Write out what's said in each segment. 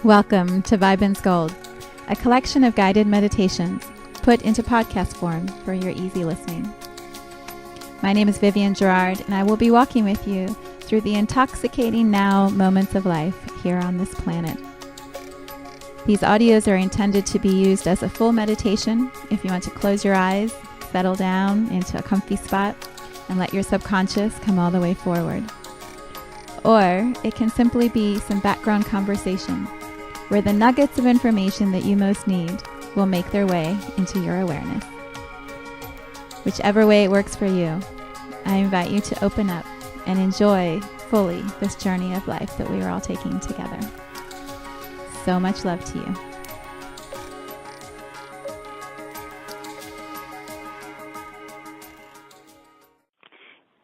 Welcome to Viben Gold, a collection of guided meditations put into podcast form for your easy listening. My name is Vivian Gerard, and I will be walking with you through the intoxicating now moments of life here on this planet. These audios are intended to be used as a full meditation if you want to close your eyes, settle down into a comfy spot, and let your subconscious come all the way forward. Or it can simply be some background conversation where the nuggets of information that you most need will make their way into your awareness. Whichever way it works for you, I invite you to open up and enjoy fully this journey of life that we are all taking together. So much love to you.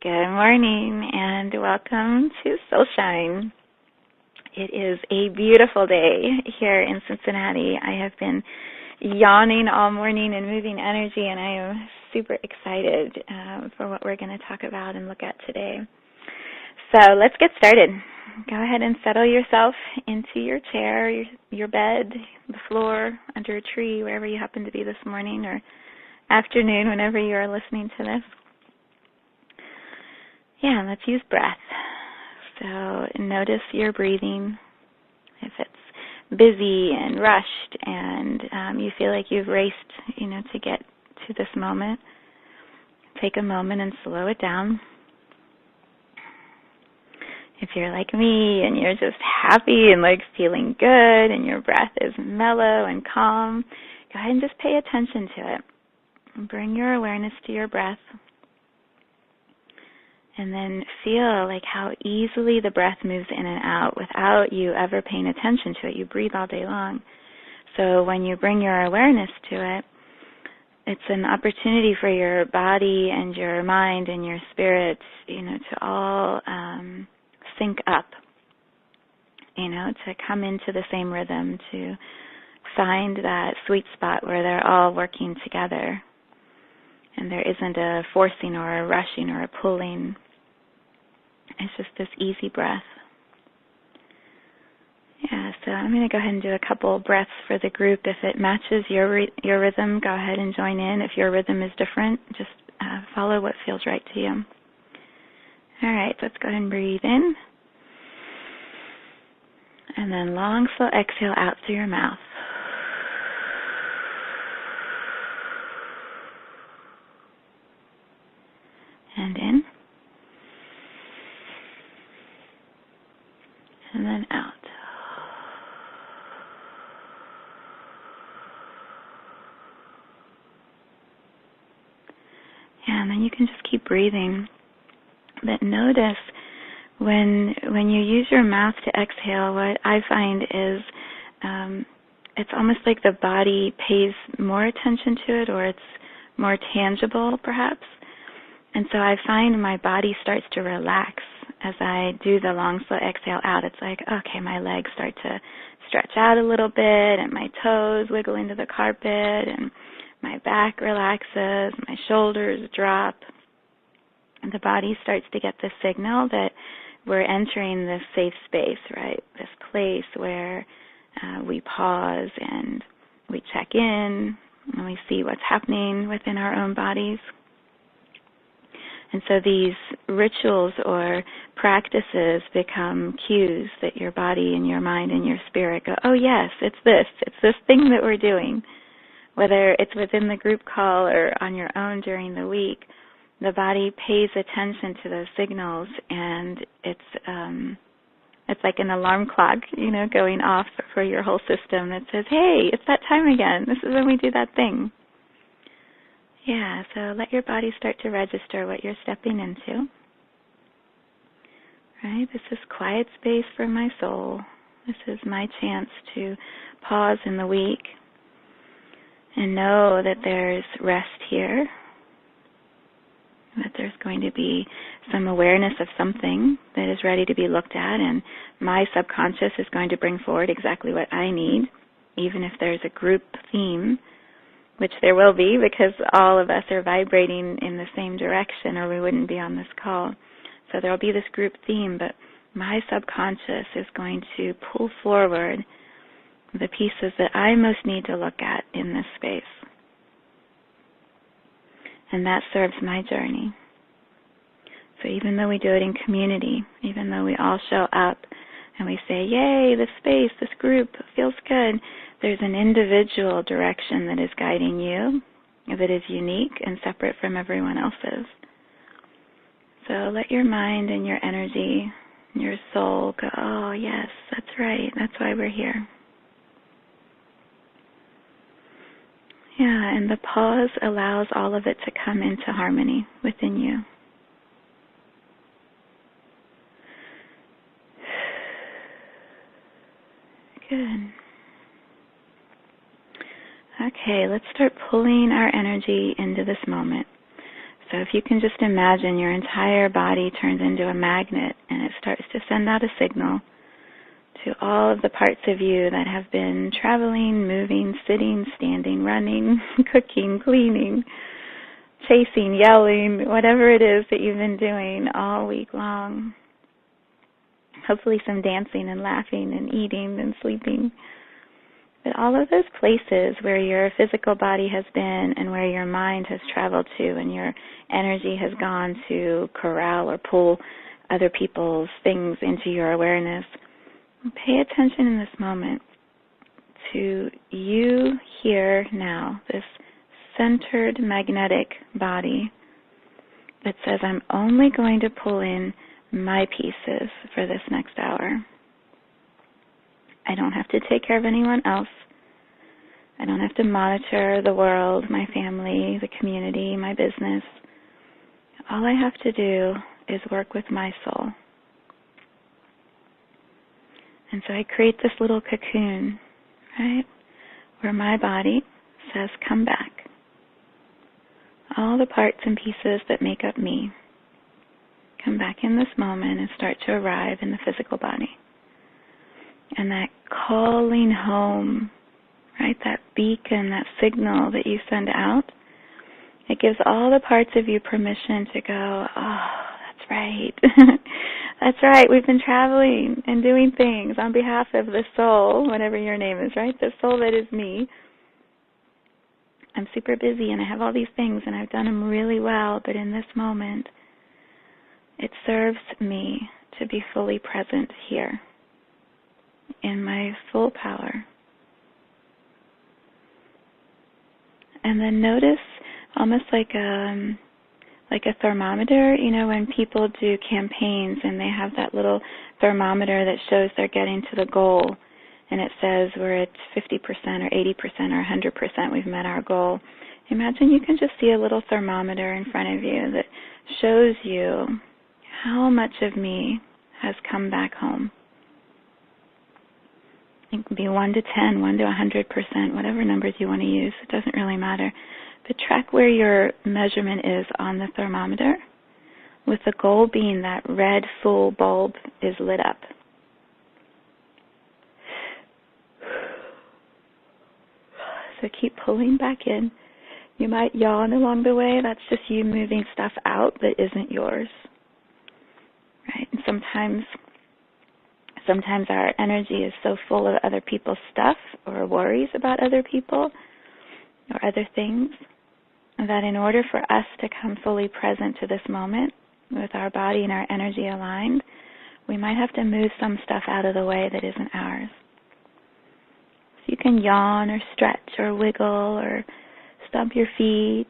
Good morning and welcome to Soul Shine. It is a beautiful day here in Cincinnati. I have been yawning all morning and moving energy, and I am super excited for what we're going to talk about and look at today. So let's get started. Go ahead and settle yourself into your chair, your bed, the floor, under a tree, wherever you happen to be this morning or afternoon, whenever you are listening to this. Yeah, let's use breath. So notice your breathing. If it's busy and rushed and you feel like you've raced, to get to this moment, take a moment and slow it down. If you're like me and you're just happy and like feeling good and your breath is mellow and calm, go ahead and just pay attention to it. Bring your awareness to your breath. And then feel like how easily the breath moves in and out without you ever paying attention to it. You breathe all day long. So when you bring your awareness to it, it's an opportunity for your body and your mind and your spirit, to all sync up, to come into the same rhythm, to find that sweet spot where they're all working together. And there isn't a forcing or a rushing or a pulling. It's just this easy breath. Yeah, so I'm going to go ahead and do a couple breaths for the group. If it matches your rhythm, go ahead and join in. If your rhythm is different, just follow what feels right to you. All right, let's go ahead and breathe in. And then long, slow exhale out through your mouth. And in. And then out. Yeah, and then you can just keep breathing. But notice when you use your mouth to exhale, what I find is it's almost like the body pays more attention to it, or it's more tangible perhaps. And so I find my body starts to relax as I do the long, slow exhale out. It's like, okay, my legs start to stretch out a little bit, and my toes wiggle into the carpet, and my back relaxes, my shoulders drop. And the body starts to get the signal that we're entering this safe space, right? This place where we pause and we check in and we see what's happening within our own bodies. And so these rituals or practices become cues that your body and your mind and your spirit go, oh yes, it's this thing that we're doing. Whether it's within the group call or on your own during the week, the body pays attention to those signals, and it's like an alarm clock, going off for your whole system that says, hey, it's that time again. This is when we do that thing. Yeah, so let your body start to register what you're stepping into. Right? This is quiet space for my soul. This is my chance to pause in the week and know that there's rest here, that there's going to be some awareness of something that is ready to be looked at, and my subconscious is going to bring forward exactly what I need, even if there's a group theme, which there will be because all of us are vibrating in the same direction or we wouldn't be on this call. So there will be this group theme, but my subconscious is going to pull forward the pieces that I most need to look at in this space. And that serves my journey. So even though we do it in community, even though we all show up and we say, yay, this space, this group feels good, there's an individual direction that is guiding you that is unique and separate from everyone else's. So let your mind and your energy, your soul go, oh yes, that's right, that's why we're here. Yeah, and the pause allows all of it to come into harmony within you. Good. Okay, let's start pulling our energy into this moment. So if you can just imagine your entire body turns into a magnet and it starts to send out a signal to all of the parts of you that have been traveling, moving, sitting, standing, running, cooking, cleaning, chasing, yelling, whatever it is that you've been doing all week long. Hopefully some dancing and laughing and eating and sleeping. But all of those places where your physical body has been and where your mind has traveled to and your energy has gone to corral or pull other people's things into your awareness, pay attention in this moment to you here now, this centered magnetic body that says, I'm only going to pull in my pieces for this next hour. I don't have to take care of anyone else. I don't have to monitor the world, my family, the community, my business. All I have to do is work with my soul. And so I create this little cocoon, right, where my body says, come back. All the parts and pieces that make up me, come back in this moment and start to arrive in the physical body. And that calling home, right, that beacon, that signal that you send out, it gives all the parts of you permission to go, oh, that's right. That's right, we've been traveling and doing things on behalf of the soul, whatever your name is, right, the soul that is me. I'm super busy and I have all these things and I've done them really well, but in this moment, it serves me to be fully present here in my full power. And then notice, almost like a thermometer, you know, when people do campaigns and they have that little thermometer that shows they're getting to the goal, and it says we're at 50% or 80% or 100%, we've met our goal. Imagine you can just see a little thermometer in front of you that shows you how much of me has come back home. It can be 1 to 10, 1 to 100%, whatever numbers you want to use. It doesn't really matter. But track where your measurement is on the thermometer, with the goal being that red full bulb is lit up. So keep pulling back in. You might yawn along the way. That's just you moving stuff out that isn't yours. Right? And sometimes our energy is so full of other people's stuff or worries about other people or other things that in order for us to come fully present to this moment with our body and our energy aligned, we might have to move some stuff out of the way that isn't ours. So you can yawn or stretch or wiggle or stomp your feet.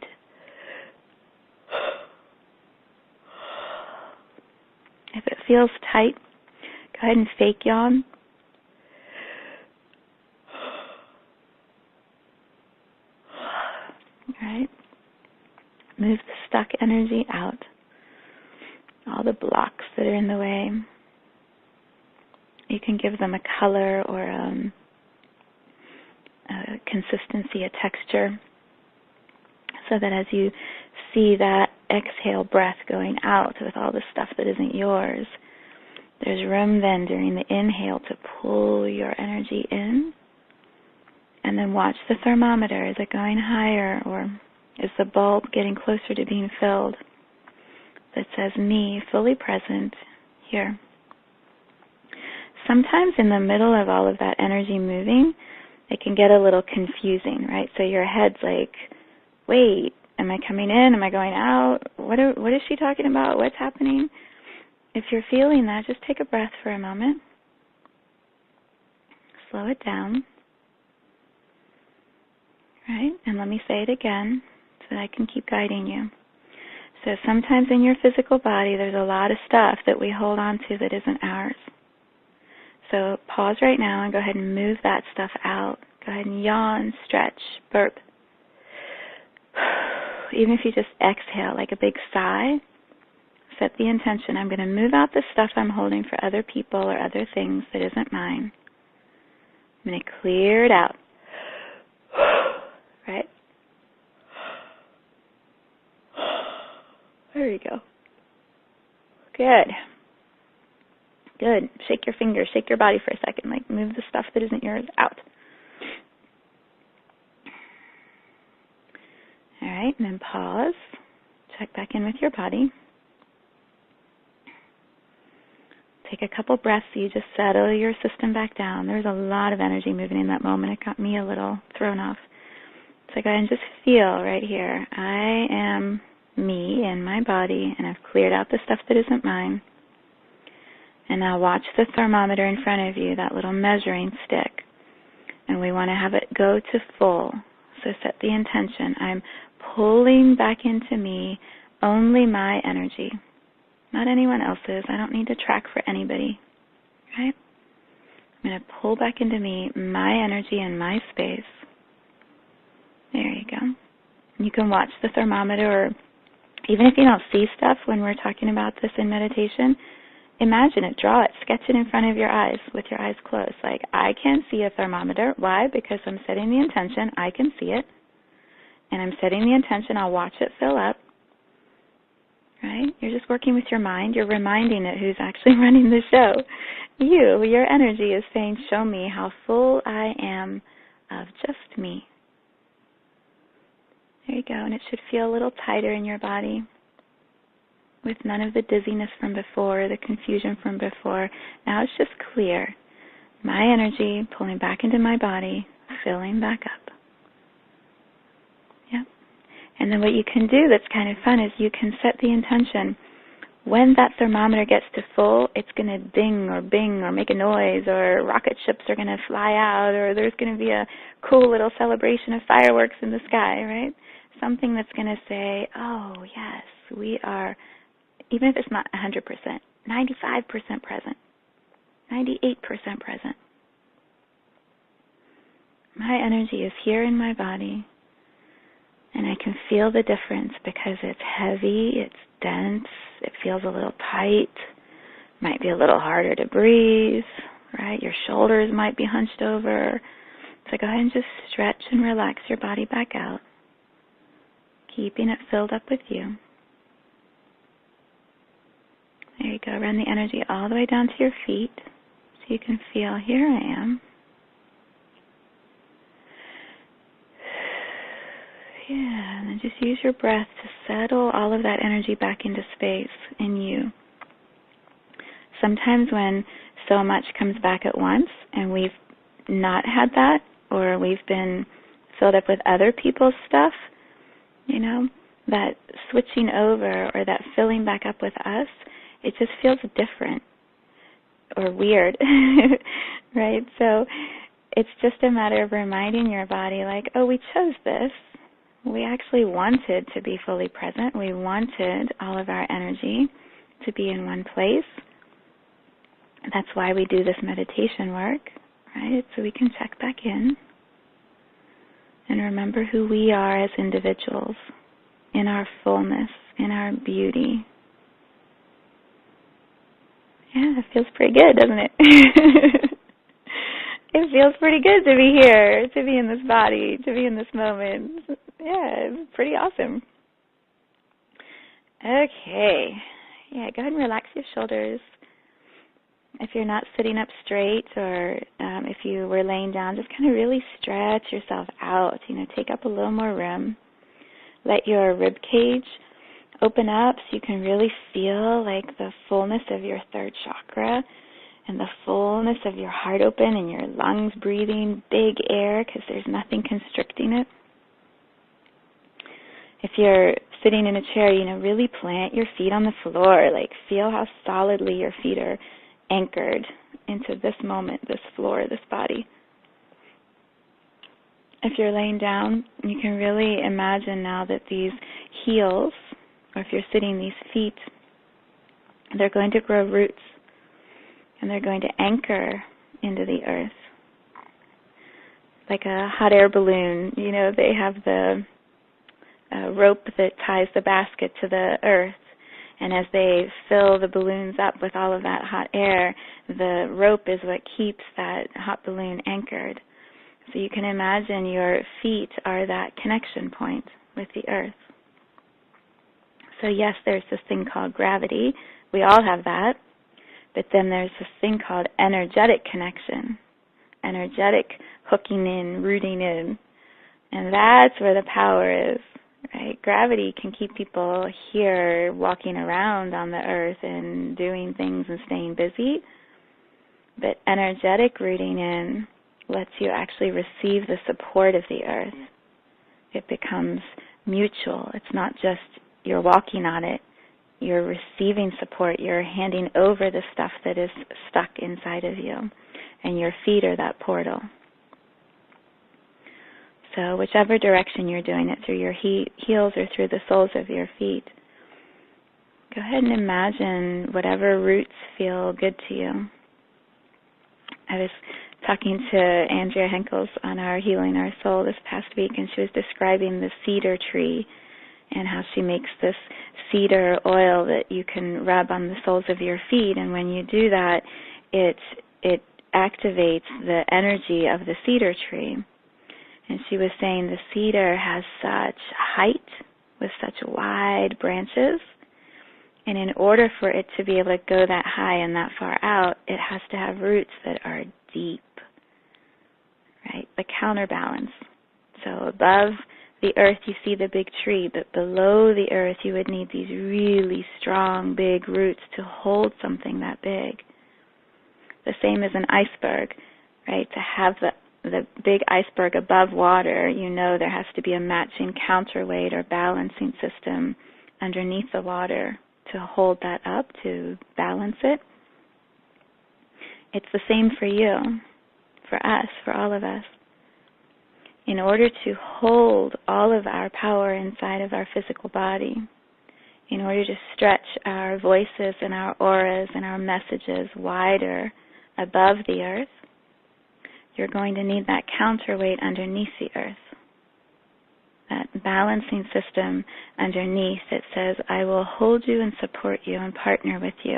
If it feels tight, go ahead and fake yawn. All right. Move the stuck energy out. All the blocks that are in the way. You can give them a color or a consistency, a texture, so that as you see that exhale breath going out with all the stuff that isn't yours, there's room then during the inhale to pull your energy in, and then watch the thermometer. Is it going higher, or is the bulb getting closer to being filled? That says me, fully present here. Sometimes in the middle of all of that energy moving, it can get a little confusing, right? So your head's like, wait, am I coming in? Am I going out? What is she talking about? What's happening? If you're feeling that, just take a breath for a moment. Slow it down. Right? And let me say it again so that I can keep guiding you. So sometimes in your physical body, there's a lot of stuff that we hold on to that isn't ours. So pause right now and go ahead and move that stuff out. Go ahead and yawn, stretch, burp. Even if you just exhale like a big sigh, set the intention. I'm going to move out the stuff I'm holding for other people or other things that isn't mine. I'm going to clear it out. Right? There you go. Good. Good. Shake your fingers. Shake your body for a second. Like, move the stuff that isn't yours out. All right, and then pause. Check back in with your body. Take a couple breaths so you just settle your system back down. There's a lot of energy moving in that moment. It got me a little thrown off. So go ahead and just feel right here. I am me in my body, and I've cleared out the stuff that isn't mine. And now watch the thermometer in front of you, that little measuring stick. And we want to have it go to full. So set the intention. I'm pulling back into me only my energy, not anyone else's. I don't need to track for anybody. Right? I'm going to pull back into me my energy and my space. There you go. You can watch the thermometer, or even if you don't see stuff when we're talking about this in meditation, imagine it, draw it, sketch it in front of your eyes with your eyes closed. Like, I can see a thermometer. Why? Because I'm setting the intention. I can see it. And I'm setting the intention. I'll watch it fill up. Right? You're just working with your mind. You're reminding it who's actually running the show. You, your energy is saying, show me how full I am of just me. There you go. And it should feel a little tighter in your body with none of the dizziness from before, the confusion from before. Now it's just clear. My energy pulling back into my body, filling back up. Yeah. And then what you can do that's kind of fun is you can set the intention. When that thermometer gets to full, it's going to ding or bing or make a noise, or rocket ships are going to fly out, or there's going to be a cool little celebration of fireworks in the sky, right? Something that's going to say, oh, yes, we are, even if it's not 100%, 95% present, 98% present. My energy is here in my body, and I can feel the difference because it's heavy, it's dense, it feels a little tight, might be a little harder to breathe, right? Your shoulders might be hunched over. So go ahead and just stretch and relax your body back out, keeping it filled up with you. There you go. Run the energy all the way down to your feet so you can feel, here I am. Yeah, and then just use your breath to settle all of that energy back into space in you. Sometimes when so much comes back at once and we've not had that, or we've been filled up with other people's stuff, you know, that switching over or that filling back up with us, it just feels different or weird, right? So it's just a matter of reminding your body, like, oh, we chose this. We actually wanted to be fully present. We wanted all of our energy to be in one place. That's why we do this meditation work, right? So we can check back in and remember who we are as individuals in our fullness, in our beauty. Yeah, it feels pretty good, doesn't it? It feels pretty good to be here, to be in this body, to be in this moment. Yeah, it's pretty awesome. Okay. Yeah, go ahead and relax your shoulders. If you're not sitting up straight, or if you were laying down, just kind of really stretch yourself out. You know, take up a little more room. Let your rib cage open up so you can really feel like the fullness of your third chakra. and the fullness of your heart open and your lungs breathing big air because there's nothing constricting it. If you're sitting in a chair, really plant your feet on the floor. Like, feel how solidly your feet are anchored into this moment, this floor, this body. If you're laying down, you can really imagine now that these heels, or if you're sitting, these feet, they're going to grow roots, and they're going to anchor into the earth. Like a hot air balloon, they have the rope that ties the basket to the earth. And as they fill the balloons up with all of that hot air, the rope is what keeps that hot balloon anchored. So you can imagine your feet are that connection point with the earth. So yes, there's this thing called gravity. We all have that. But then there's this thing called energetic connection, energetic hooking in, rooting in. And that's where the power is, right? Gravity can keep people here walking around on the earth and doing things and staying busy. But energetic rooting in lets you actually receive the support of the earth. It becomes mutual. It's not just you're walking on it. You're receiving support. You're handing over the stuff that is stuck inside of you. And your feet are that portal. So whichever direction you're doing it, through your heels or through the soles of your feet, go ahead and imagine whatever roots feel good to you. I was talking to Andrea Henkels on our Healing Our Soul this past week, and she was describing the cedar tree and how she makes this cedar oil that you can rub on the soles of your feet. And when you do that, it activates the energy of the cedar tree. And she was saying the cedar has such height with such wide branches. And in order for it to be able to go that high and that far out, it has to have roots that are deep, right? The counterbalance. So above the earth, you see the big tree, but below the earth, you would need these really strong, big roots to hold something that big. The same as an iceberg, right? To have the big iceberg above water, there has to be a matching counterweight or balancing system underneath the water to hold that up, to balance it. It's the same for you, for us, for all of us. In order to hold all of our power inside of our physical body, in order to stretch our voices and our auras and our messages wider above the earth, you're going to need that counterweight underneath the earth, that balancing system underneath that says, I will hold you and support you and partner with you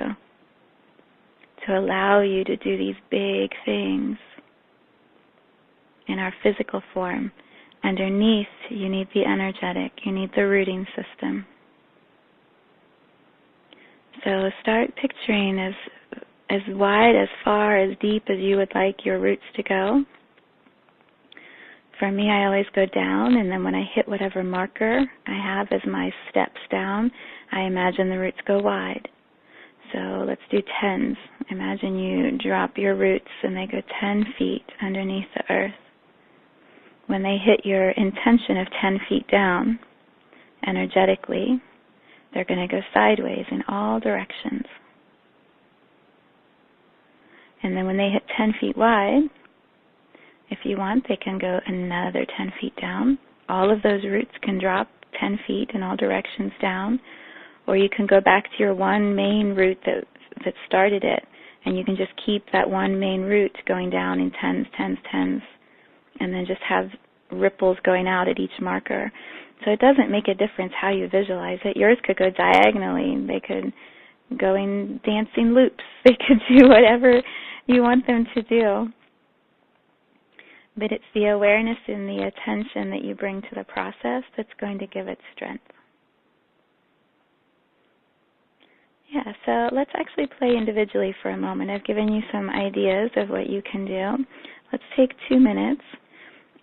to allow you to do these big things in our physical form. Underneath, you need the energetic, you need the rooting system. So start picturing as wide, as far, as deep as you would like your roots to go. For me, I always go down, and then when I hit whatever marker I have as my steps down, I imagine the roots go wide. So let's do 10s. Imagine you drop your roots and they go 10 feet underneath the earth. When they hit your intention of 10 feet down, energetically, they're going to go sideways in all directions. And then when they hit 10 feet wide, if you want, they can go another 10 feet down. All of those roots can drop 10 feet in all directions down. Or you can go back to your one main root that started it, and you can just keep that one main root going down in 10s, 10s, 10s, and then just have ripples going out at each marker. So it doesn't make a difference how you visualize it. Yours could go diagonally. They could go in dancing loops. They could do whatever you want them to do. But it's the awareness and the attention that you bring to the process that's going to give it strength. Yeah, so let's actually play individually for a moment. I've given you some ideas of what you can do. Let's take 2 minutes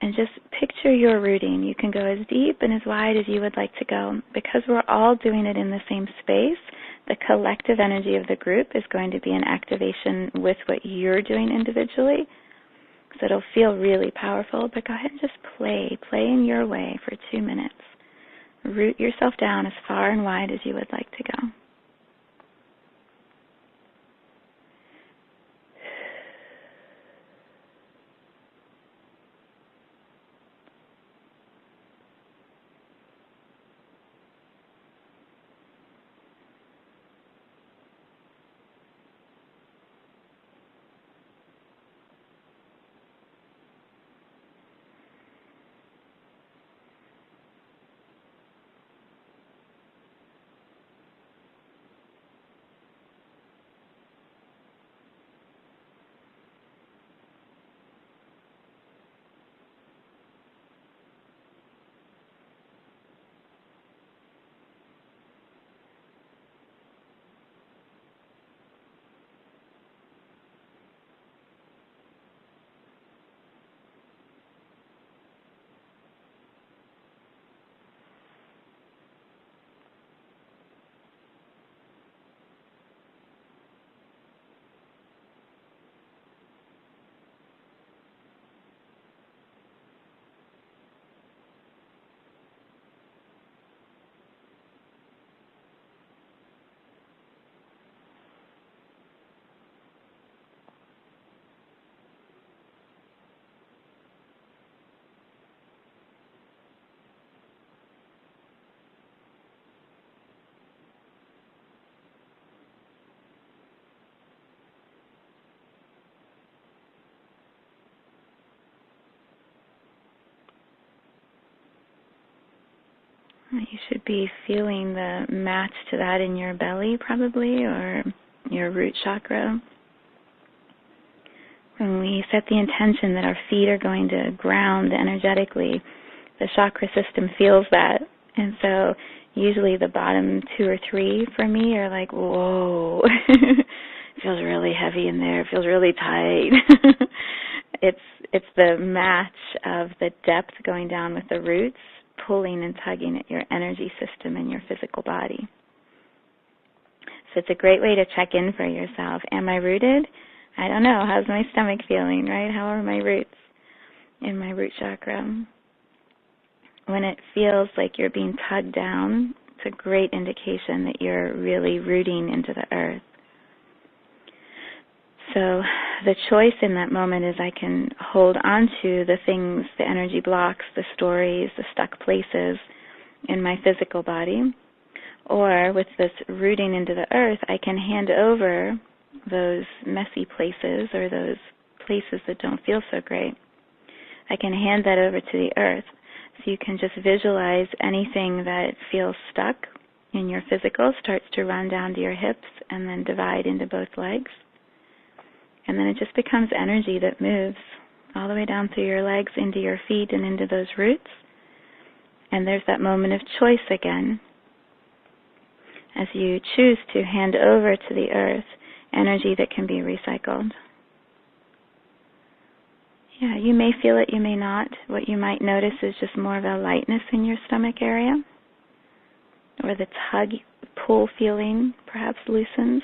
and just picture your rooting. You can go as deep and as wide as you would like to go. Because we're all doing it in the same space, The collective energy of the group is going to be an activation with what you're doing individually. So it'll feel really powerful, but go ahead and just play in your way for 2 minutes. Root yourself down as far and wide as you would like to go. You should be feeling the match to that in your belly probably, or your root chakra. When we set the intention that our feet are going to ground energetically, the chakra system feels that. And so usually the bottom 2 or 3 for me are like, whoa, it feels really heavy in there, it feels really tight. It's the match of the depth going down with the roots, pulling and tugging at your energy system and your physical body. So it's a great way to check in for yourself. Am I rooted? I don't know. How's my stomach feeling, right? How are my roots in my root chakra? When it feels like you're being tugged down, it's a great indication that you're really rooting into the earth. So the choice in that moment is I can hold on to the things, the energy blocks, the stories, the stuck places in my physical body. Or with this rooting into the earth, I can hand over those messy places or those places that don't feel so great. I can hand that over to the earth. So you can just visualize anything that feels stuck in your physical starts to run down to your hips and then divide into both legs. And then it just becomes energy that moves all the way down through your legs, into your feet, and into those roots. And there's that moment of choice again, as you choose to hand over to the earth energy that can be recycled. Yeah, you may feel it, you may not. What you might notice is just more of a lightness in your stomach area, or the tug, pull feeling perhaps loosens.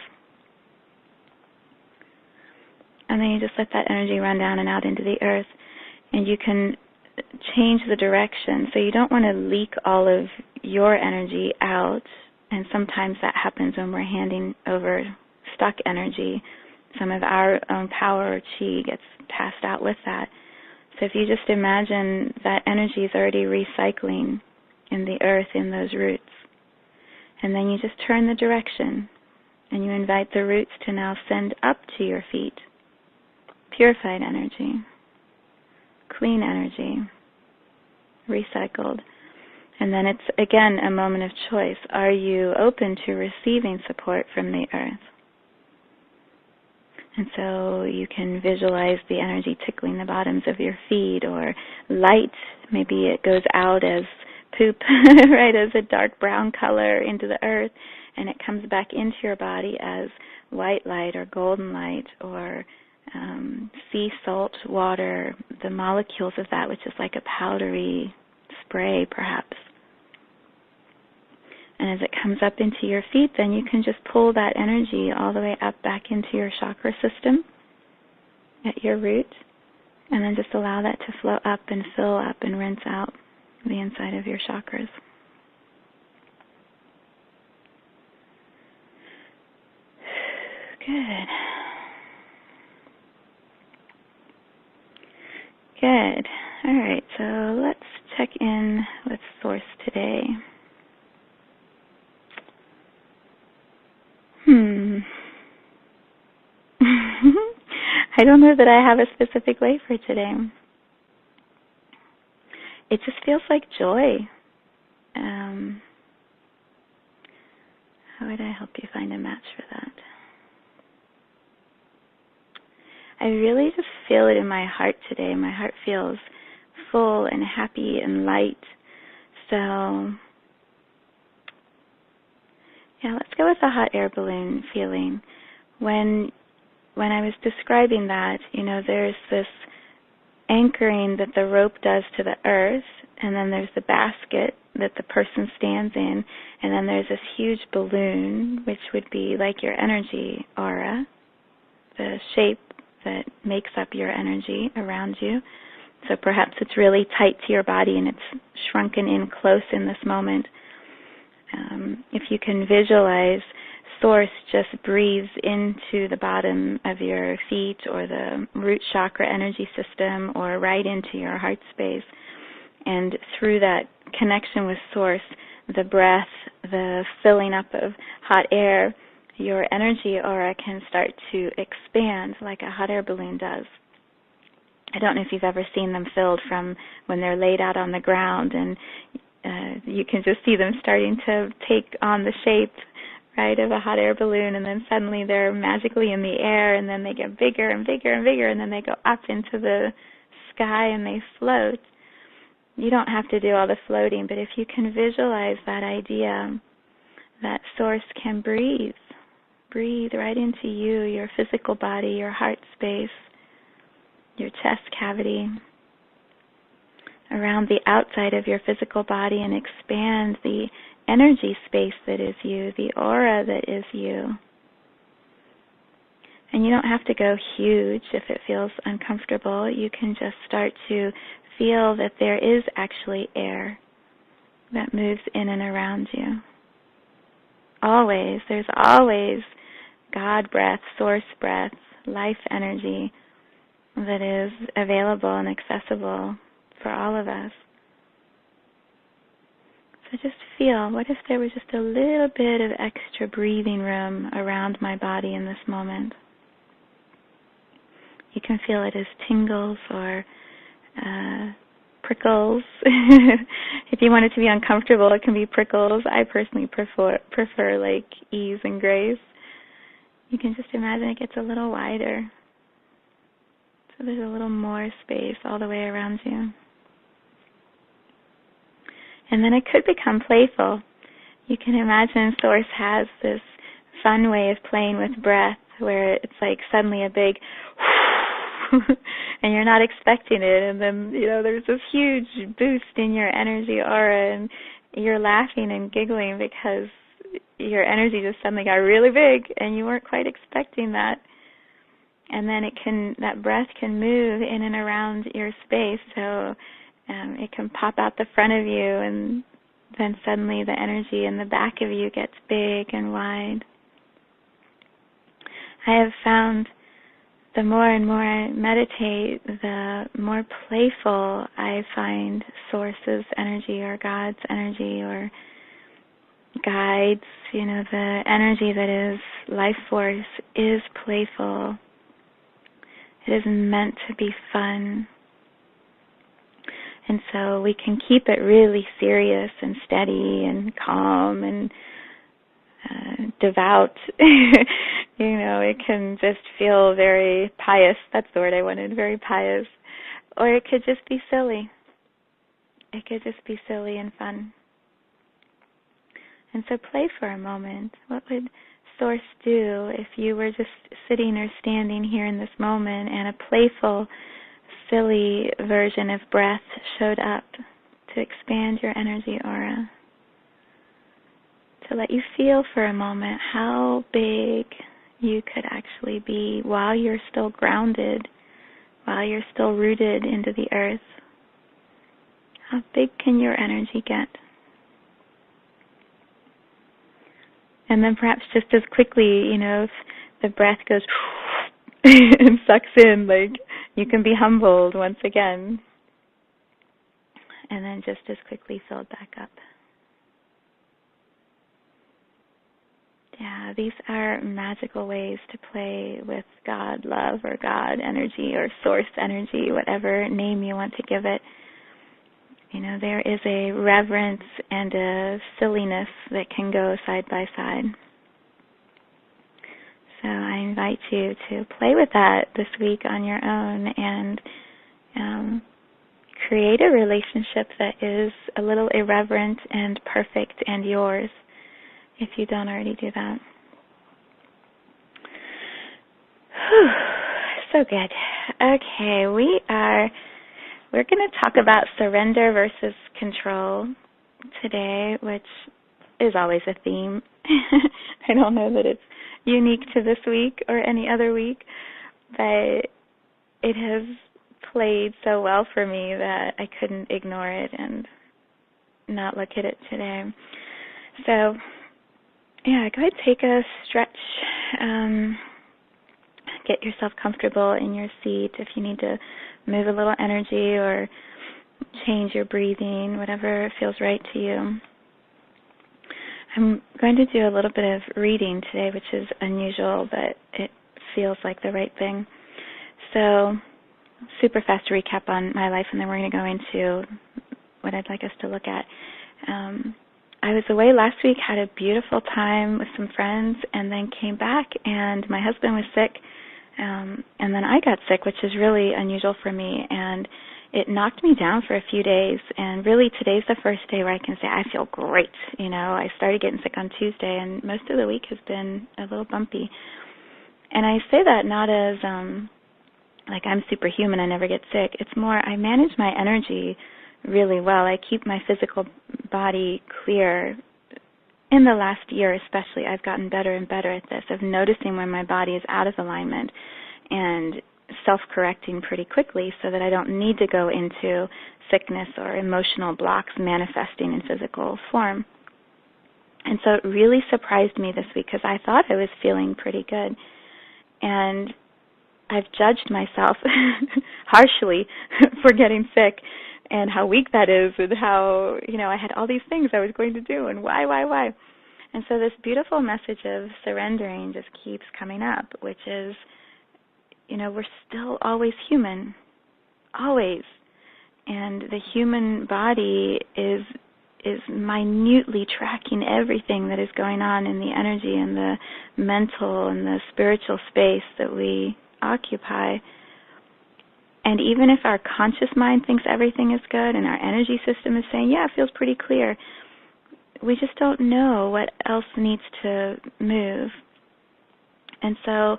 And then you just let that energy run down and out into the earth. And you can change the direction. So you don't want to leak all of your energy out. And sometimes that happens when we're handing over stuck energy. Some of our own power or chi gets passed out with that. So if you just imagine that energy is already recycling in the earth, in those roots. And then you just turn the direction. And you invite the roots to now send up to your feet. Purified energy, clean energy, recycled. And then it's, again, a moment of choice. Are you open to receiving support from the earth? And so you can visualize the energy tickling the bottoms of your feet, or light. Maybe it goes out as poop, right, as a dark brown color into the earth, and it comes back into your body as white light or golden light, or sea salt water, the molecules of that, which is like a powdery spray perhaps. And as it comes up into your feet, then you can just pull that energy all the way up back into your chakra system at your root, and then just allow that to flow up and fill up and rinse out the inside of your chakras. Good. Good. All right, so let's check in with Source today. I don't know that I have a specific way for today. It just feels like joy. How would I help you find a match for that? I really just feel it in my heart today. My heart feels full and happy and light. So, yeah, let's go with the hot air balloon feeling. When I was describing that, there's this anchoring that the rope does to the earth, and then there's the basket that the person stands in, and then there's this huge balloon, which would be like your energy aura, the shape that makes up your energy around you. So perhaps it's really tight to your body and it's shrunken in close in this moment. If you can visualize, Source just breathes into the bottom of your feet or the root chakra energy system or right into your heart space. And through that connection with Source, the breath, the filling up of hot air, your energy aura can start to expand like a hot air balloon does. I don't know if you've ever seen them filled from when they're laid out on the ground, and you can just see them starting to take on the shape, right, of a hot air balloon, and then suddenly they're magically in the air, and then they get bigger and bigger and bigger, and then they go up into the sky and they float. You don't have to do all the floating, but if you can visualize that idea, that Source can breathe right into you, your physical body, your heart space, your chest cavity, around the outside of your physical body, and expand the energy space that is you, the aura that is you. And you don't have to go huge if it feels uncomfortable. You can just start to feel that there is actually air that moves in and around you. There's always God breath, Source breath, life energy that is available and accessible for all of us. So just feel, what if there was just a little bit of extra breathing room around my body in this moment? You can feel it as tingles or prickles. If you want it to be uncomfortable, it can be prickles. I personally prefer like ease and grace. You can just imagine it gets a little wider. So there's a little more space all the way around you. And then it could become playful. You can imagine Source has this fun way of playing with breath where it's like suddenly a big and you're not expecting it, and then there's this huge boost in your energy aura, and you're laughing and giggling because your energy just suddenly got really big and you weren't quite expecting that. And then that breath can move in and around your space, so it can pop out the front of you, and then suddenly the energy in the back of you gets big and wide. I have found the more and more I meditate, the more playful I find Source's energy or God's energy or guides. The energy that is life force is playful. It is meant to be fun. And so we can keep it really serious and steady and calm and devout. It can just feel very pious. That's the word I wanted, very pious. Or it could just be silly. It could just be silly and fun. And so play for a moment. What would Source do if you were just sitting or standing here in this moment and a playful, silly version of breath showed up to expand your energy aura, to let you feel for a moment how big you could actually be while you're still grounded, while you're still rooted into the earth. How big can your energy get? And then perhaps just as quickly, if the breath goes and sucks in, like, you can be humbled once again. And then just as quickly filled back up. Yeah, these are magical ways to play with God love or God energy or source energy, whatever name you want to give it. There is a reverence and a silliness that can go side by side. So I invite you to play with that this week on your own and create a relationship that is a little irreverent and perfect and yours, if you don't already do that. Whew, so good. Okay, we're going to talk about surrender versus control today, which is always a theme. I don't know that it's unique to this week or any other week, but it has played so well for me that I couldn't ignore it and not look at it today. So, yeah, go ahead, take a stretch. Get yourself comfortable in your seat if you need to move a little energy or change your breathing, whatever feels right to you. I'm going to do a little bit of reading today, which is unusual, but it feels like the right thing. So, super fast recap on my life, and then we're going to go into what I'd like us to look at. I was away last week, had a beautiful time with some friends, and then came back, and my husband was sick, and then I got sick, which is really unusual for me, and it knocked me down for a few days, and really today's the first day where I can say I feel great. I started getting sick on Tuesday, and most of the week has been a little bumpy. And I say that not as like I'm superhuman, I never get sick. It's more I manage my energy really well. I keep my physical body clear. In the last year especially, I've gotten better and better at this, of noticing when my body is out of alignment and self-correcting pretty quickly so that I don't need to go into sickness or emotional blocks manifesting in physical form. And so it really surprised me this week because I thought I was feeling pretty good. And I've judged myself harshly for getting sick and how weak that is and how, I had all these things I was going to do and why. And so this beautiful message of surrendering just keeps coming up, which is, we're still always human, always. And the human body is minutely tracking everything that is going on in the energy and the mental and the spiritual space that we occupy. And even if our conscious mind thinks everything is good and our energy system is saying, yeah, it feels pretty clear, we just don't know what else needs to move. And so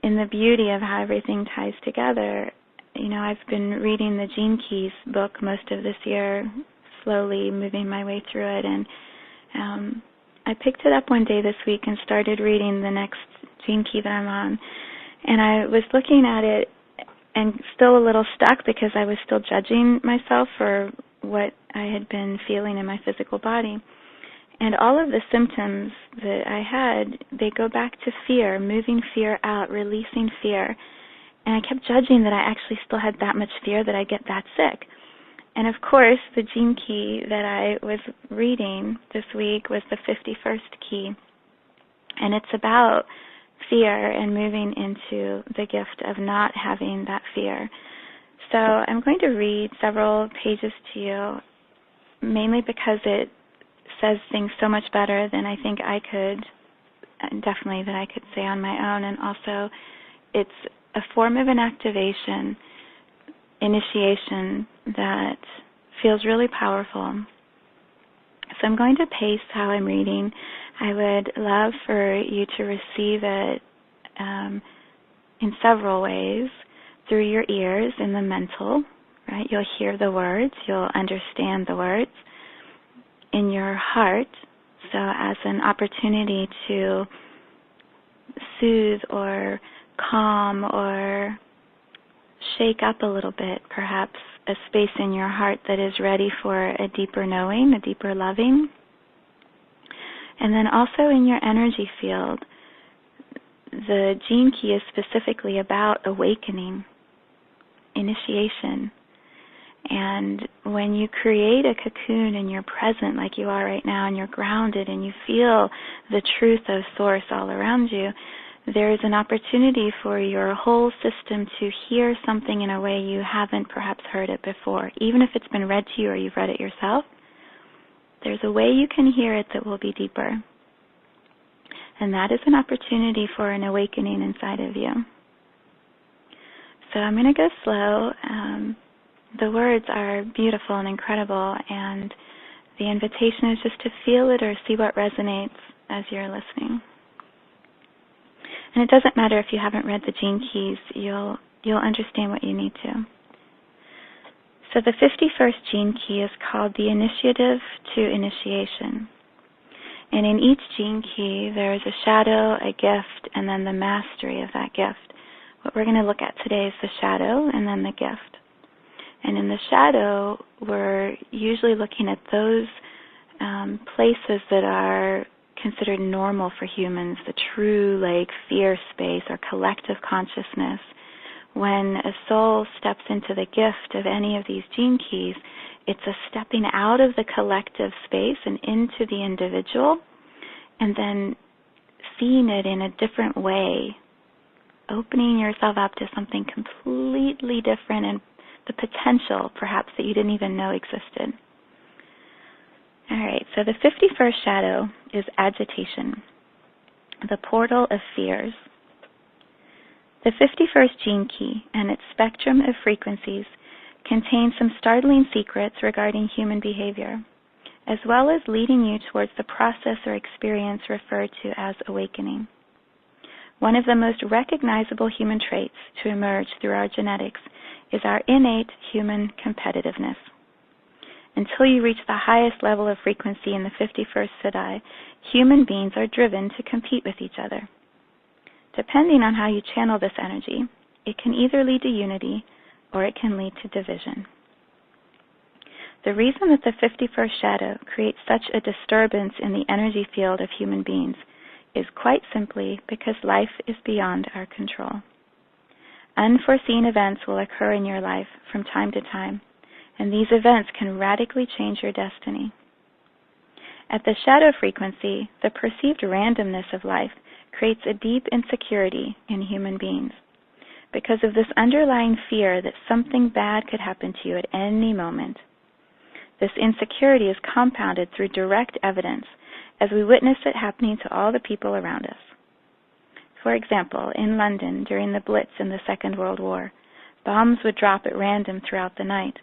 in the beauty of how everything ties together, I've been reading the Gene Keys book most of this year, slowly moving my way through it. And I picked it up one day this week and started reading the next Gene Key that I'm on. And I was looking at it and still a little stuck because I was still judging myself for what I had been feeling in my physical body. And all of the symptoms that I had, they go back to fear, moving fear out, releasing fear. And I kept judging that I actually still had that much fear that I'd get that sick. And of course, the Gene Key that I was reading this week was the 51st key. And it's about fear and moving into the gift of not having that fear. So I'm going to read several pages to you, mainly because it says things so much better than I think I could, definitely that I could say on my own. And also, it's a form of an activation, initiation that feels really powerful. So I'm going to pace how I'm reading. I would love for you to receive it in several ways, through your ears in the mental, right? You'll hear the words, you'll understand the words. In your heart, So as an opportunity to soothe or calm or shake up a little bit, perhaps a space in your heart that is ready for a deeper knowing, a deeper loving. And then also in your energy field, the gene key is specifically about awakening, initiation. And when you create a cocoon and you're present like you are right now and you're grounded and you feel the truth of Source all around you, there is an opportunity for your whole system to hear something in a way you haven't perhaps heard it before. Even if it's been read to you or you've read it yourself, there's a way you can hear it that will be deeper. And that is an opportunity for an awakening inside of you. So I'm going to go slow. The words are beautiful and incredible, and the invitation is just to feel it or see what resonates as you're listening. And it doesn't matter if you haven't read the gene keys, you'll understand what you need to. So the 51st gene key is called the initiative to initiation. And in each gene key, there is a shadow, a gift, and then the mastery of that gift. What we're going to look at today is the shadow and then the gift. And in the shadow, we're usually looking at those places that are considered normal for humans, the true fear space or collective consciousness. When a soul steps into the gift of any of these gene keys, it's a stepping out of the collective space and into the individual, and then seeing it in a different way, opening yourself up to something completely different and the potential, perhaps, that you didn't even know existed. All right, so the 51st shadow is agitation, the portal of fears. The 51st gene key and its spectrum of frequencies contains some startling secrets regarding human behavior, as well as leading you towards the process or experience referred to as awakening. One of the most recognizable human traits to emerge through our genetics is our innate human competitiveness. Until you reach the highest level of frequency in the 51st Siddhi, human beings are driven to compete with each other. Depending on how you channel this energy, it can either lead to unity or it can lead to division. The reason that the 51st shadow creates such a disturbance in the energy field of human beings is quite simply because life is beyond our control. Unforeseen events will occur in your life from time to time, and these events can radically change your destiny. At the shadow frequency, the perceived randomness of life creates a deep insecurity in human beings because of this underlying fear that something bad could happen to you at any moment. This insecurity is compounded through direct evidence as we witness it happening to all the people around us. For example, in London during the Blitz in the Second World War, bombs would drop at random throughout the night.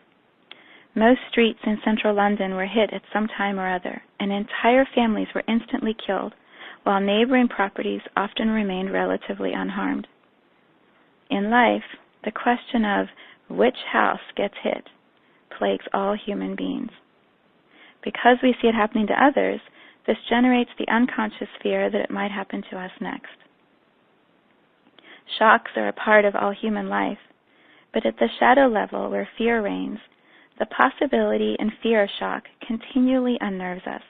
Most streets in central London were hit at some time or other, and entire families were instantly killed, while neighboring properties often remained relatively unharmed. In life, the question of which house gets hit plagues all human beings. Because we see it happening to others, this generates the unconscious fear that it might happen to us next. Shocks are a part of all human life, but at the shadow level where fear reigns, the possibility and fear of shock continually unnerves us.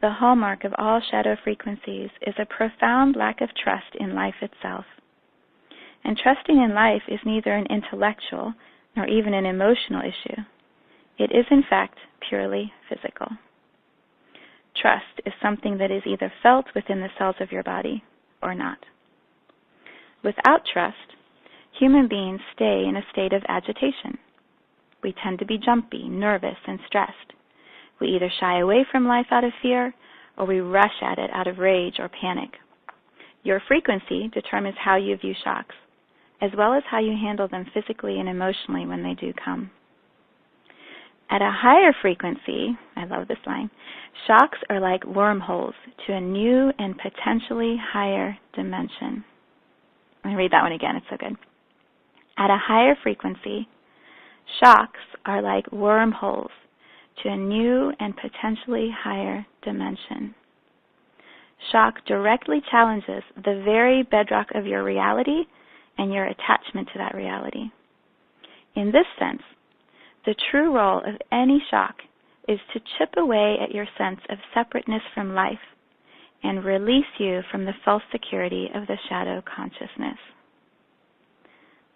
The hallmark of all shadow frequencies is a profound lack of trust in life itself. And trusting in life is neither an intellectual nor even an emotional issue. It is, in fact, purely physical. Trust is something that is either felt within the cells of your body or not. Without trust, human beings stay in a state of agitation. We tend to be jumpy, nervous, and stressed. We either shy away from life out of fear, or we rush at it out of rage or panic. Your frequency determines how you view shocks, as well as how you handle them physically and emotionally when they do come. At a higher frequency, I love this line, shocks are like wormholes to a new and potentially higher dimension. Let me read that one again, it's so good. At a higher frequency, shocks are like wormholes to a new and potentially higher dimension. Shock directly challenges the very bedrock of your reality and your attachment to that reality. In this sense, the true role of any shock is to chip away at your sense of separateness from life and release you from the false security of the shadow consciousness.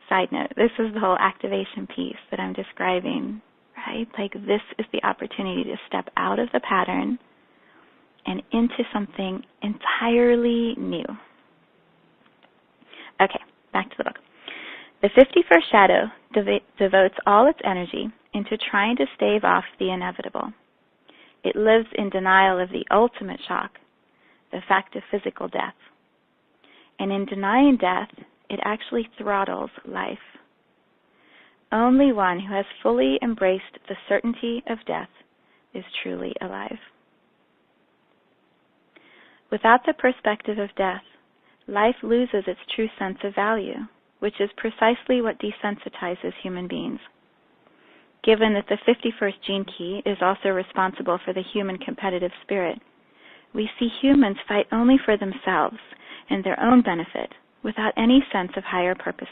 Side note, this is the whole activation piece that I'm describing, right? Like, this is the opportunity to step out of the pattern and into something entirely new. Okay, back to the book. The 51st shadow devotes all its energy into trying to stave off the inevitable. It lives in denial of the ultimate shock, the fact of physical death. And in denying death, it actually throttles life. Only one who has fully embraced the certainty of death is truly alive. Without the perspective of death, life loses its true sense of value, which is precisely what desensitizes human beings. Given that the 51st gene key is also responsible for the human competitive spirit, we see humans fight only for themselves and their own benefit, without any sense of higher purpose.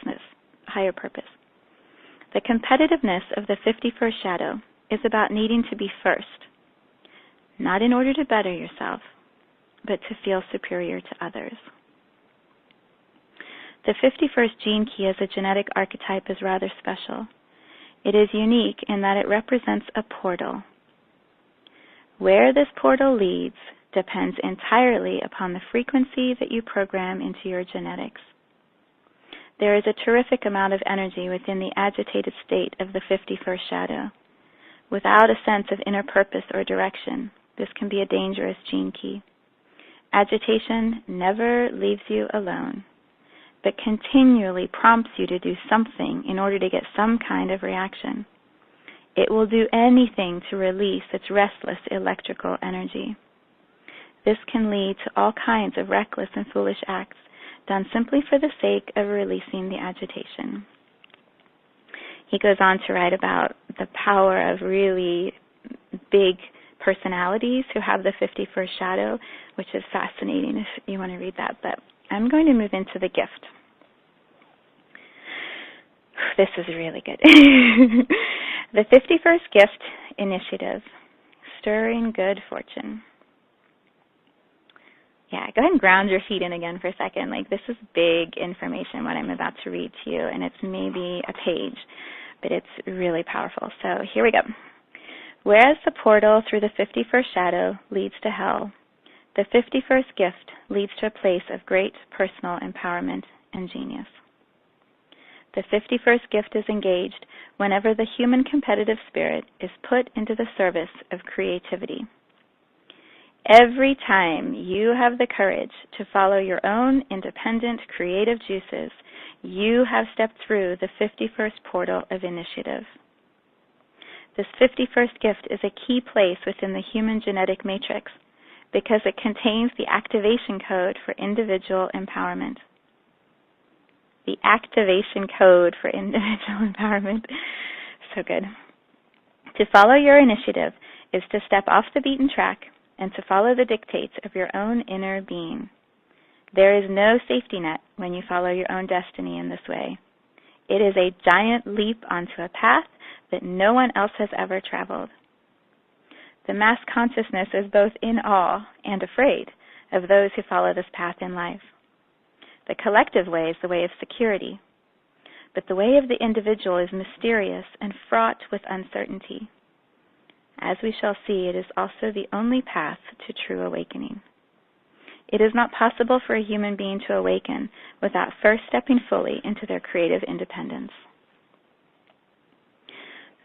The competitiveness of the 51st shadow is about needing to be first, not in order to better yourself, but to feel superior to others. The 51st gene key as a genetic archetype is rather special. It is unique in that it represents a portal. Where this portal leads depends entirely upon the frequency that you program into your genetics. There is a terrific amount of energy within the agitated state of the 51st shadow. Without a sense of inner purpose or direction, this can be a dangerous gene key. Agitation never leaves you alone, but continually prompts you to do something in order to get some kind of reaction. It will do anything to release its restless electrical energy. This can lead to all kinds of reckless and foolish acts done simply for the sake of releasing the agitation. He goes on to write about the power of really big personalities who have the 51st shadow, which is fascinating if you want to read that. But I'm going to move into the gift. This is really good. The 51st gift initiative, stirring good fortune. Yeah, go ahead and ground your feet in again for a second. Like, this is big information, what I'm about to read to you, and it's maybe a page, but it's really powerful. So here we go. Whereas the portal through the 51st shadow leads to hell, the 51st gift leads to a place of great personal empowerment and genius. The 51st gift is engaged whenever the human competitive spirit is put into the service of creativity. Every time you have the courage to follow your own independent creative juices, you have stepped through the 51st portal of initiative. This 51st gift is a key place within the human genetic matrix because it contains the activation code for individual empowerment. The activation code for individual empowerment. So good. To follow your initiative is to step off the beaten track and to follow the dictates of your own inner being. There is no safety net when you follow your own destiny in this way. It is a giant leap onto a path that no one else has ever traveled. The mass consciousness is both in awe and afraid of those who follow this path in life. The collective way is the way of security, but the way of the individual is mysterious and fraught with uncertainty. As we shall see, it is also the only path to true awakening. It is not possible for a human being to awaken without first stepping fully into their creative independence.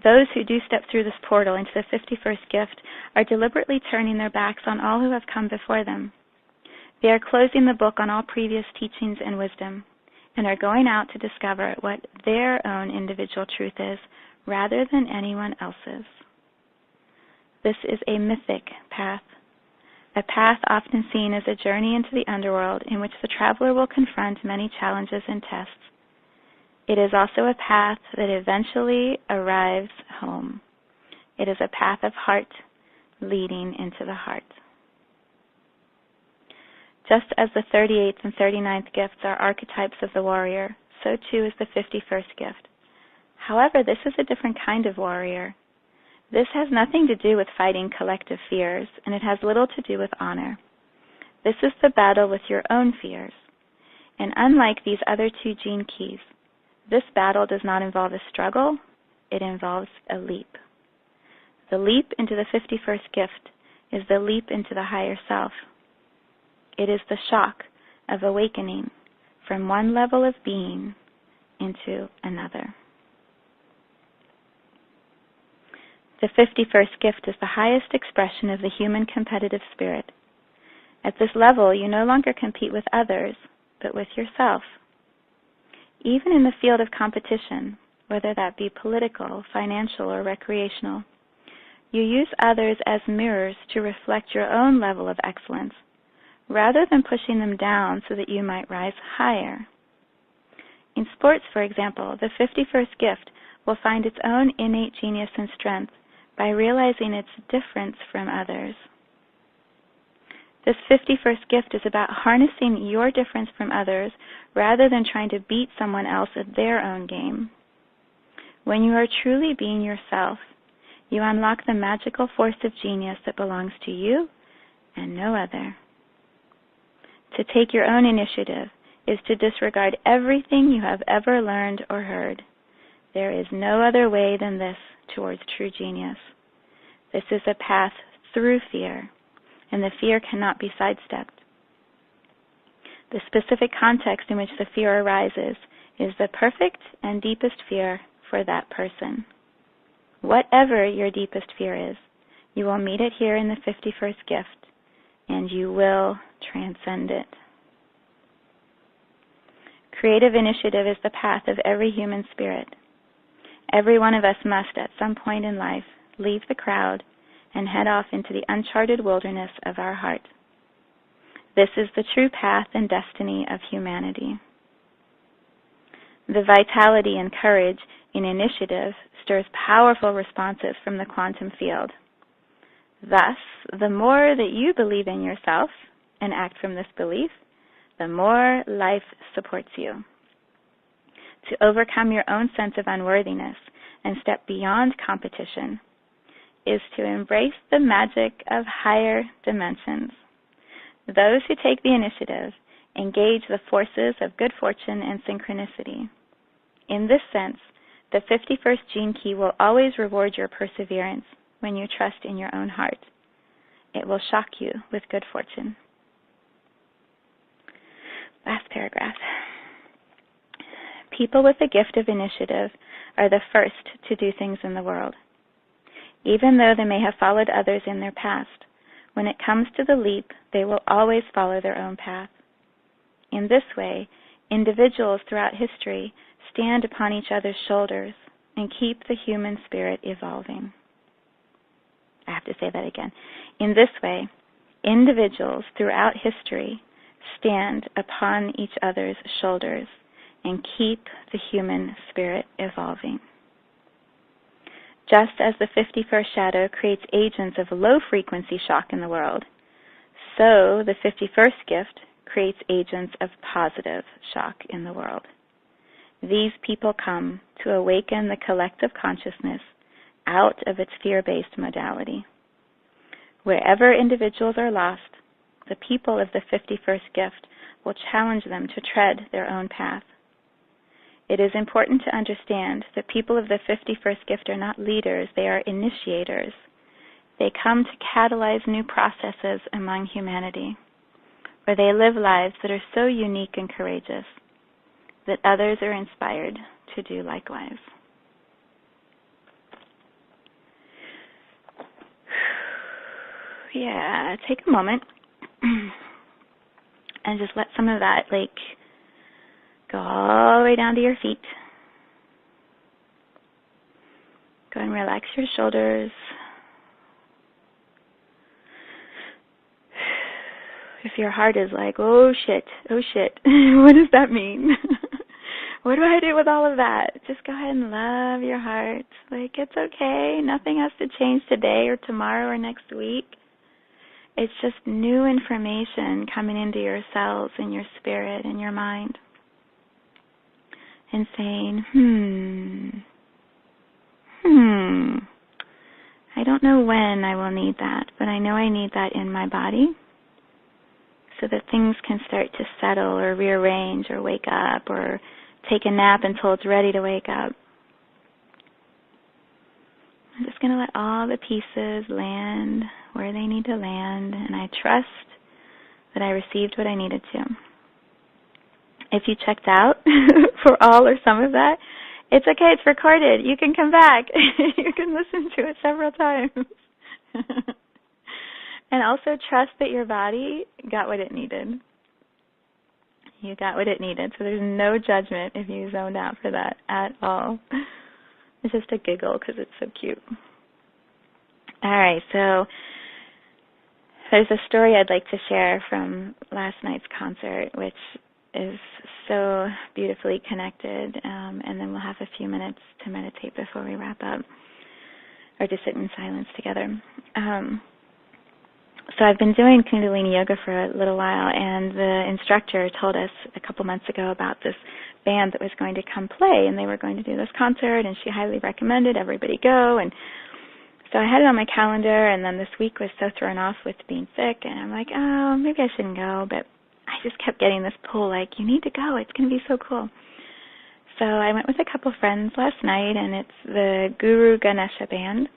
Those who do step through this portal into the 51st gift are deliberately turning their backs on all who have come before them. They are closing the book on all previous teachings and wisdom and are going out to discover what their own individual truth is rather than anyone else's. This is a mythic path, a path often seen as a journey into the underworld in which the traveler will confront many challenges and tests. It is also a path that eventually arrives home, It is a path of heart leading into the heart. Just as the 38th and 39th gifts are archetypes of the warrior, so too is the 51st gift. However, this is a different kind of warrior. This has nothing to do with fighting collective fears, and it has little to do with honor. This is the battle with your own fears. And unlike these other two gene keys, this battle does not involve a struggle, it involves a leap. The leap into the 51st gift is the leap into the higher self. It is the shock of awakening from one level of being into another. The 51st gift is the highest expression of the human competitive spirit. At this level, you no longer compete with others, but with yourself. Even in the field of competition, whether that be political, financial, or recreational, you use others as mirrors to reflect your own level of excellence, rather than pushing them down so that you might rise higher. In sports, for example, the 51st gift will find its own innate genius and strength by realizing its difference from others. This 51st gift is about harnessing your difference from others rather than trying to beat someone else at their own game. When you are truly being yourself, you unlock the magical force of genius that belongs to you and no other. To take your own initiative is to disregard everything you have ever learned or heard. There is no other way than this towards true genius. This is a path through fear, and the fear cannot be sidestepped. The specific context in which the fear arises is the perfect and deepest fear for that person. Whatever your deepest fear is, you will meet it here in the 51st gift, and you will transcend it. Creative initiative is the path of every human spirit. Every one of us must, at some point in life, leave the crowd and head off into the uncharted wilderness of our heart. This is the true path and destiny of humanity. The vitality and courage in initiative stirs powerful responses from the quantum field. Thus, the more that you believe in yourself and act from this belief, the more life supports you. To overcome your own sense of unworthiness and step beyond competition is to embrace the magic of higher dimensions. Those who take the initiative engage the forces of good fortune and synchronicity. In this sense, the 51st gene key will always reward your perseverance when you trust in your own heart. It will shock you with good fortune. Last paragraph. People with the gift of initiative are the first to do things in the world. Even though they may have followed others in their past, when it comes to the leap, they will always follow their own path. In this way, individuals throughout history stand upon each other's shoulders and keep the human spirit evolving. I have to say that again. In this way, individuals throughout history stand upon each other's shoulders and keep the human spirit evolving. Just as the 51st shadow creates agents of low-frequency shock in the world, so the 51st gift creates agents of positive shock in the world. These people come to awaken the collective consciousness out of its fear-based modality. Wherever individuals are lost, the people of the 51st gift will challenge them to tread their own path. It is important to understand that people of the 51st gift are not leaders, they are initiators. They come to catalyze new processes among humanity, where they live lives that are so unique and courageous that others are inspired to do likewise. Yeah, take a moment and just let some of that go all the way down to your feet. Go and relax your shoulders. If your heart is like, oh shit, what does that mean? what do I do with all of that? Just go ahead and love your heart. Like, it's okay. Nothing has to change today or tomorrow or next week. It's just new information coming into your cells and your spirit and your mind. And saying, I don't know when I will need that, but I know I need that in my body so that things can start to settle or rearrange or wake up or take a nap until it's ready to wake up. I'm just going to let all the pieces land where they need to land, and I trust that I received what I needed to. If you checked out for all or some of that, it's okay, it's recorded. You can come back. You can listen to it several times. And also trust that your body got what it needed. You got what it needed, so there's no judgment if you zoned out for that at all. It's just a giggle because it's so cute. All right, so there's a story I'd like to share from last night's concert, which is so beautifully connected, and then we'll have a few minutes to meditate before we wrap up, or to sit in silence together. So I've been doing Kundalini Yoga for a little while, and the instructor told us a couple months ago about this band that was going to come play, and they were going to do this concert, and she highly recommended everybody go. And so I had it on my calendar, and then this week was so thrown off with being sick, and I'm like, oh, maybe I shouldn't go, but I just kept getting this pull, like, you need to go, it's going to be so cool. So I went with a couple friends last night, and it's the Guru Ganesha Band,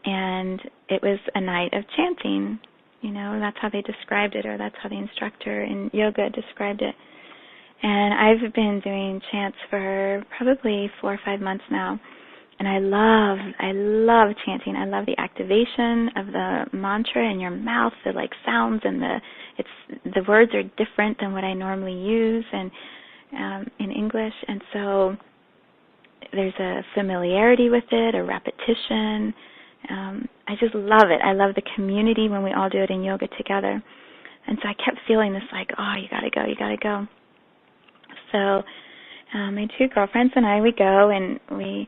and it was a night of chanting. You know, that's how they described it, or that's how the instructor in yoga described it. And I've been doing chants for probably 4 or 5 months now, and I love chanting. I love the activation of the mantra in your mouth, the like sounds, and the words are different than what I normally use and in English, and so there's a familiarity with it, a repetition. I just love it. I love the community when we all do it in yoga together. And so I kept feeling this like, oh, you got to go. So my 2 girlfriends and I, we go and we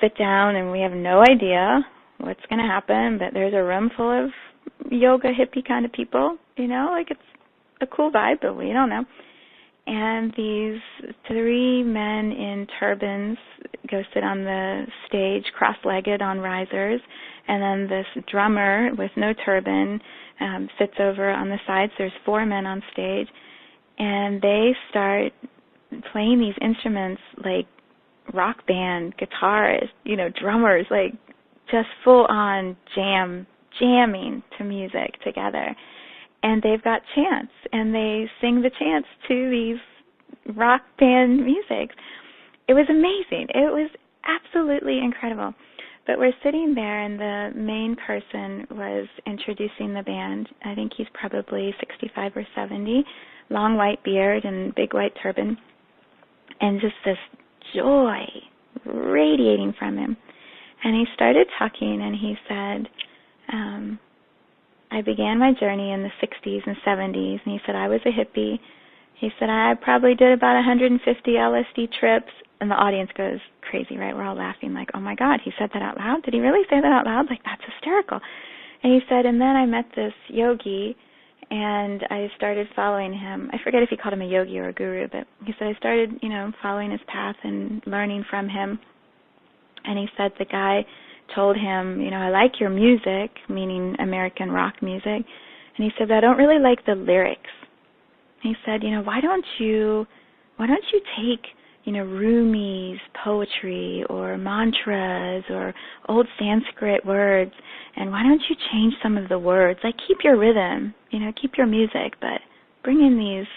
sit down and we have no idea what's going to happen, but there's a room full of yoga hippie kind of people, you know, like it's a cool vibe, but we don't know. And these 3 men in turbans go sit on the stage cross-legged on risers, and then this drummer with no turban sits over on the sides. There's 4 men on stage, and they start playing these instruments like rock band, guitarists, you know, drummers, like just full-on jamming to music together. And they've got chants, and they sing the chants to these rock band music. It was amazing. It was absolutely incredible. But we're sitting there, and the main person was introducing the band. I think he's probably 65 or 70, long white beard and big white turban, and just this joy radiating from him. And he started talking, and he said, I began my journey in the 60s and 70s, and he said, I was a hippie. He said, I probably did about 150 LSD trips, and the audience goes crazy, right? We're all laughing like, oh, my God, he said that out loud? Did he really say that out loud? Like, that's hysterical. And he said, and then I met this yogi, and I started following him. I forget if he called him a yogi or a guru, but he said I started, you know, following his path and learning from him. And he said the guy told him, you know, I like your music, meaning American rock music. And he said, but I don't really like the lyrics. He said, you know, why don't you take, you know, Rumi's poetry or mantras or old Sanskrit words, and why don't you change some of the words? Like, keep your rhythm, you know, keep your music, but bring in these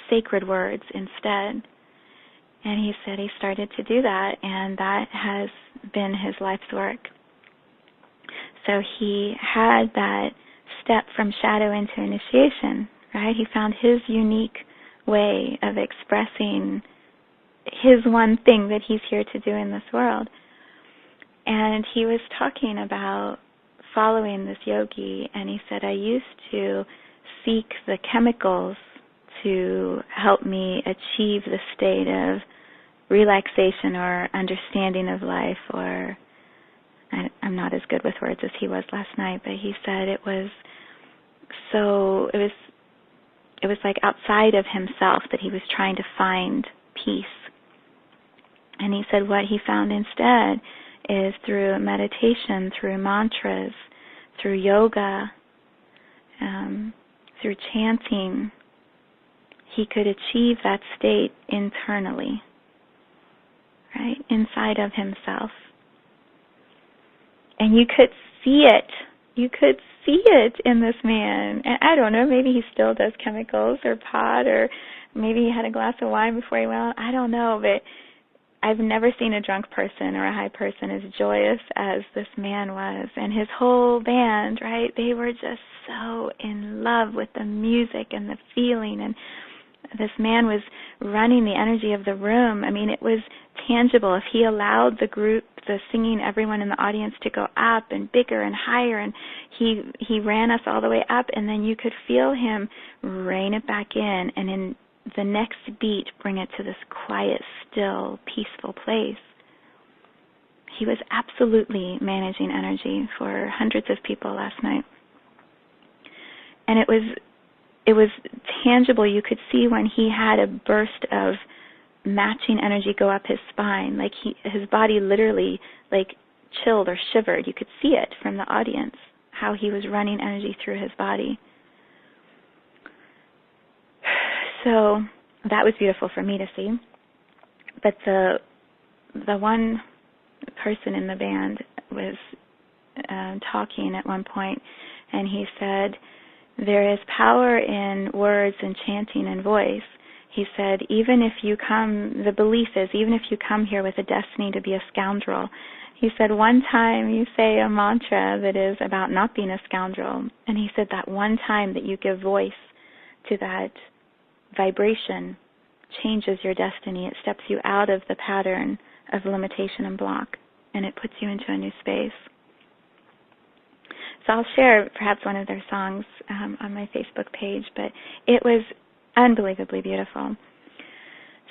sacred words instead. And he said he started to do that, and that has been his life's work. So he had that step from shadow into initiation, right? He found his unique way of expressing his one thing that he's here to do in this world. And he was talking about following this yogi, and he said, I used to seek the chemicals to help me achieve the state of relaxation or understanding of life, or I'm not as good with words as he was last night, but he said it was like outside of himself that he was trying to find peace. And he said what he found instead is through meditation, through mantras, through yoga, through chanting, he could achieve that state internally, right, inside of himself. And you could see it. You could see it in this man. And I don't know, maybe he still does chemicals or pot, or maybe he had a glass of wine before he went out. I don't know, but I've never seen a drunk person or a high person as joyous as this man was. And his whole band, right, they were just so in love with the music and the feeling. And this man was running the energy of the room. I mean, it was tangible. If he allowed the group, the singing, everyone in the audience to go up and bigger and higher, and he ran us all the way up, and then you could feel him rein it back in, and in the next beat bring it to this quiet, still, peaceful place. He was absolutely managing energy for hundreds of people last night. And it was tangible. You could see when he had a burst of matching energy go up his spine, like his body literally like chilled or shivered. You could see it from the audience, how he was running energy through his body. So that was beautiful for me to see. But the one person in the band was talking at one point, and he said, there is power in words and chanting and voice. He said, even if you come here with a destiny to be a scoundrel, he said, one time you say a mantra that is about not being a scoundrel, and he said that one time that you give voice to that vibration changes your destiny. It steps you out of the pattern of limitation and block, and it puts you into a new space. So I'll share perhaps one of their songs on my Facebook page, but it was unbelievably beautiful.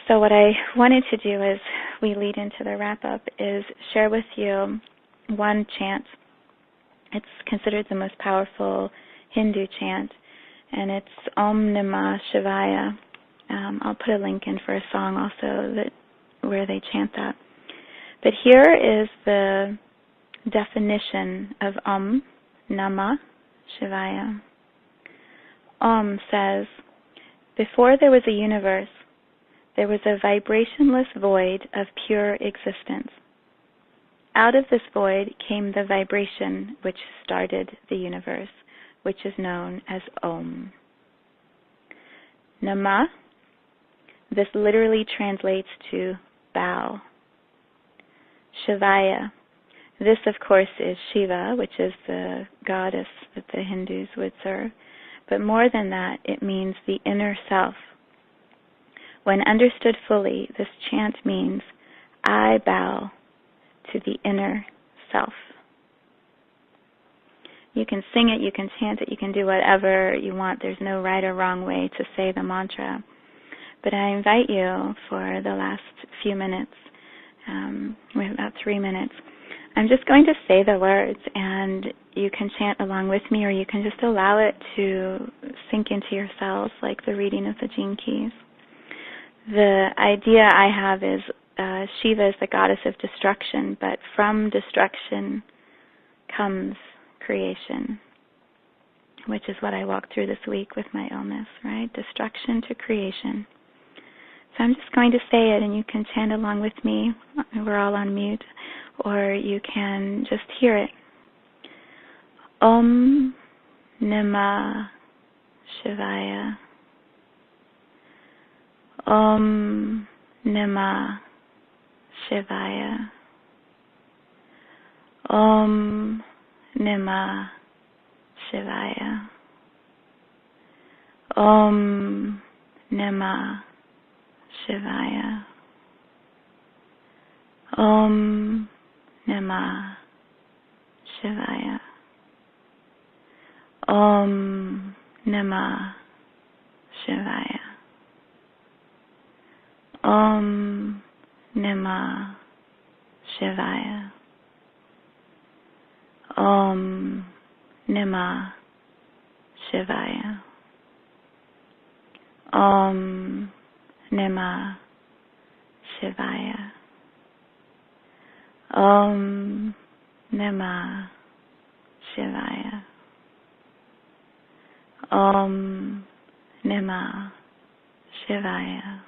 So what I wanted to do as we lead into the wrap-up is share with you one chant. It's considered the most powerful Hindu chant, and it's Om Nimah Shivaya. I'll put a link in for a song also where they chant that. But here is the definition of Om Namah Shivaya. Om says, before there was a universe, there was a vibrationless void of pure existence. Out of this void came the vibration which started the universe, which is known as Om. Namah, this literally translates to bow. Shivaya, this of course is Shiva, which is the goddess that the Hindus would serve. But more than that, it means the inner self. When understood fully, this chant means, I bow to the inner self. You can sing it, you can chant it, you can do whatever you want. There's no right or wrong way to say the mantra. But I invite you for the last few minutes, we have about 3 minutes, I'm just going to say the words, and you can chant along with me, or you can just allow it to sink into your cells like the reading of the gene keys. The idea I have is Shiva is the goddess of destruction, but from destruction comes creation, which is what I walked through this week with my illness, right? Destruction to creation. So I'm just going to say it, and you can chant along with me. We're all on mute. Or you can just hear it. Om Nimah Shivaya. Om Nimah Shivaya. Om Nimah Shivaya. Om Nimah Shivaya. Om Nimah Shivaya. Om Nimah Shivaya. Om Nimah Shivaya. Om Nimah Shivaya. Om Nimah Shivaya. Om Nimah Shivaya. Om Nimah Shivaya.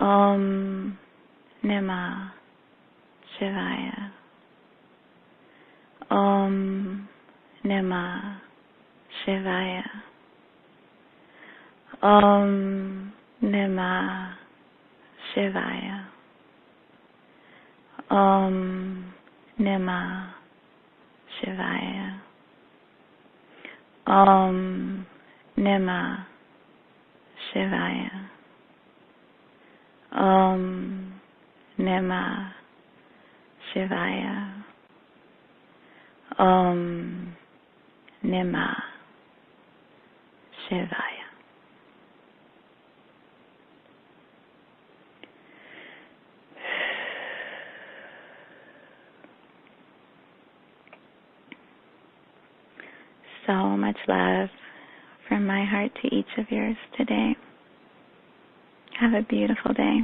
Om Nimah Shivaya. Om Nimah Shivaya. Om Nimah Shivaya. Om Nimah Shivaya. Om Nimah Shivaya. Om Nimah Shivaya. Om Nimah Shivaya. So much love from my heart to each of yours today. Have a beautiful day.